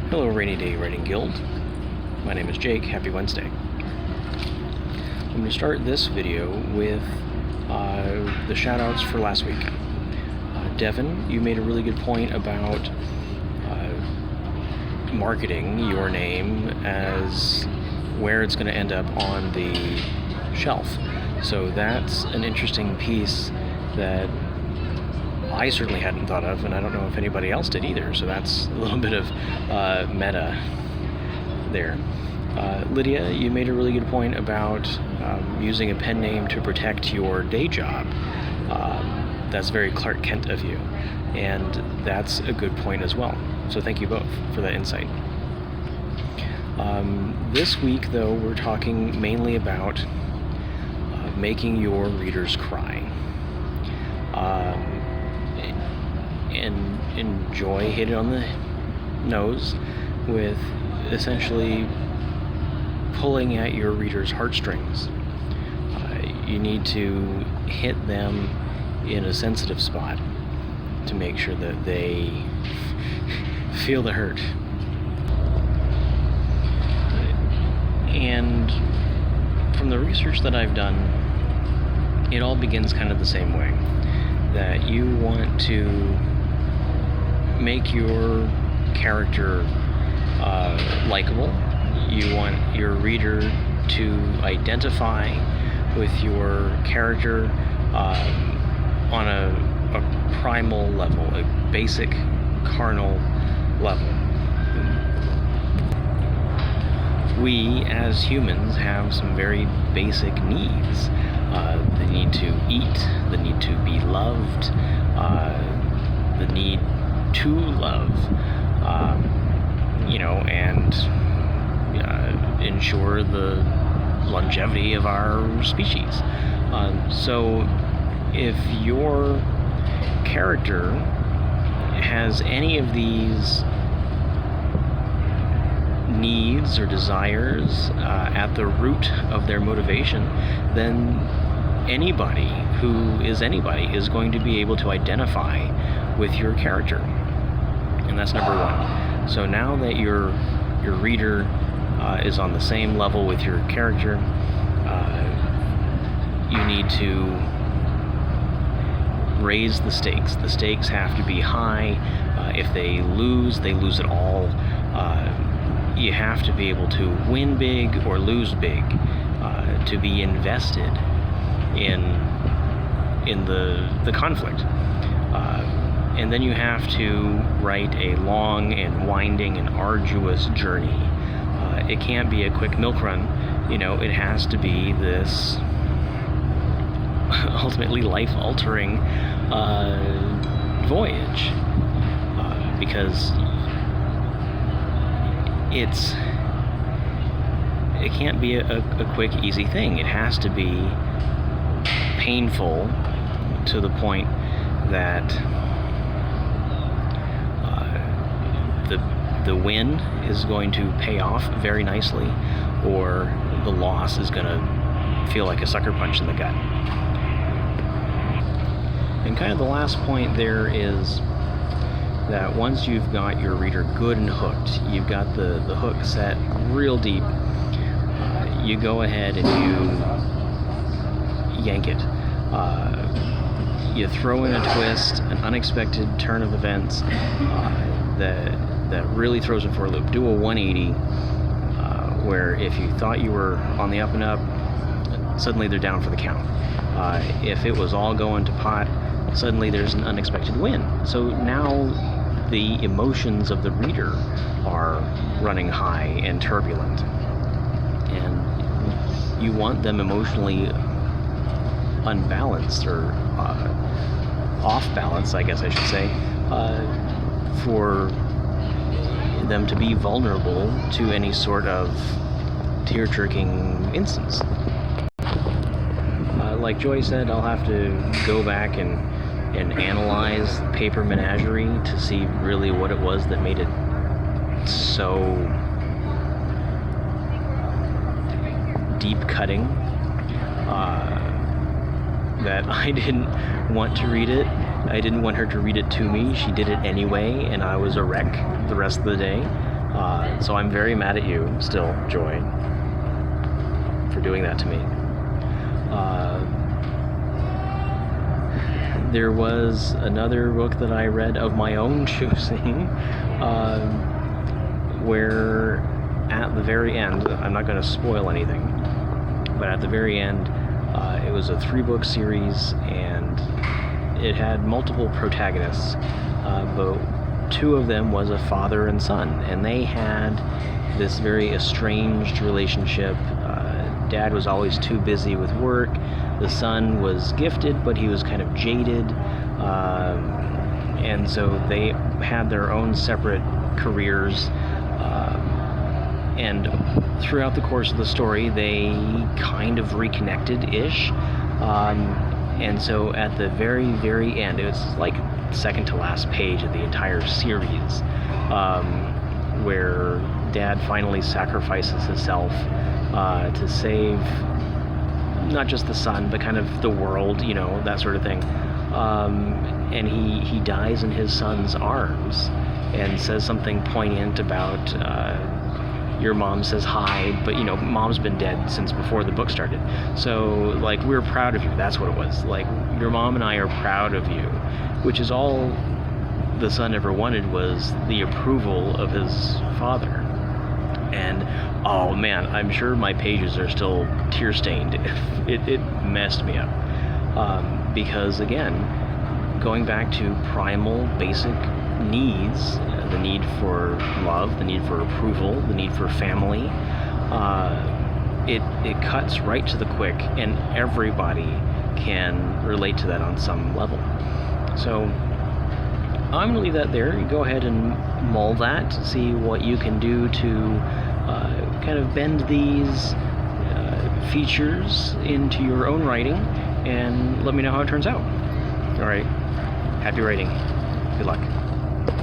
Hello, Rainy Day Writing Guild. My name is Jake. Happy Wednesday. I'm going to start this video with the shout-outs for last week. Devin, you made a really good point about marketing your name as where it's going to end up on the shelf. So that's an interesting piece that I certainly hadn't thought of, and I don't know if anybody else did either, so that's a little bit of meta there. Lydia, you made a really good point about using a pen name to protect your day job. That's very Clark Kent of you, and that's a good point as well. So thank you both for that insight. This week, though, we're talking mainly about making your readers cry. And enjoy hit it on the nose with essentially pulling at your reader's heartstrings. You need to hit them in a sensitive spot to make sure that they feel the hurt. And from the research that I've done, it all begins kind of the same way. That you want to make your character likable. You want your reader to identify with your character on a primal level, a basic carnal level. We as humans have some very basic needs. The need to eat, the need to be loved, the need to love, and ensure the longevity of our species. So if your character has any of these needs or desires at the root of their motivation, then anybody who is anybody is going to be able to identify with your character. And that's number one. So now that your reader is on the same level with your character, you need to raise the stakes. The stakes have to be high. If they lose it all. You have to be able to win big or lose big, to be invested in the conflict. And then you have to write a long and winding and arduous journey. It can't be a quick milk run. It has to be this ultimately life-altering voyage, because it can't be a quick, easy thing. It has to be painful to the point that the win is going to pay off very nicely, or the loss is going to feel like a sucker punch in the gut. And kind of the last point there is that once you've got your reader good and hooked, you've got the hook set real deep, you go ahead and you yank it. You throw in a twist, an unexpected turn of events that really throws them for a loop. Do a 180, where if you thought you were on the up and up, suddenly they're down for the count. If it was all going to pot, suddenly there's an unexpected win. So now the emotions of the reader are running high and turbulent, and you want them emotionally unbalanced, or off balance, I guess I should say, for them to be vulnerable to any sort of tear-jerking instance. Like Joy said, I'll have to go back and analyze Paper Menagerie to see really what it was that made it so deep cutting that I didn't want to read it. I didn't want her to read it to me. She did it anyway, and I was a wreck the rest of the day. So I'm very mad at you still, Joy, for doing that to me. There was another book that I read of my own choosing, where at the very end, I'm not going to spoil anything, but at the very end, it was a 3-book series, and it had multiple protagonists, but 2 of them was a father and son, and they had this very estranged relationship. Dad was always too busy with work. The son was gifted, but he was kind of jaded, and so they had their own separate careers, and throughout the course of the story, they kind of reconnected-ish, and so at the very, very end, it was like second to last page of the entire series, where Dad finally sacrifices himself to save not just the son, but kind of the world, you know, that sort of thing. And he dies in his son's arms and says something poignant about, your mom says hi, but, you know, mom's been dead since before the book started. So, like, we're proud of you. That's what it was. Like, your mom and I are proud of you, which is all the son ever wanted, was the approval of his father. And oh man, I'm sure my pages are still tear-stained. It messed me up. Because again, going back to primal, basic needs, the need for love, the need for approval, the need for family, it cuts right to the quick, and everybody can relate to that on some level. So I'm going to leave that there. You go ahead and mull that, see what you can do to kind of bend these features into your own writing, and let me know how it turns out. All right, happy writing. Good luck.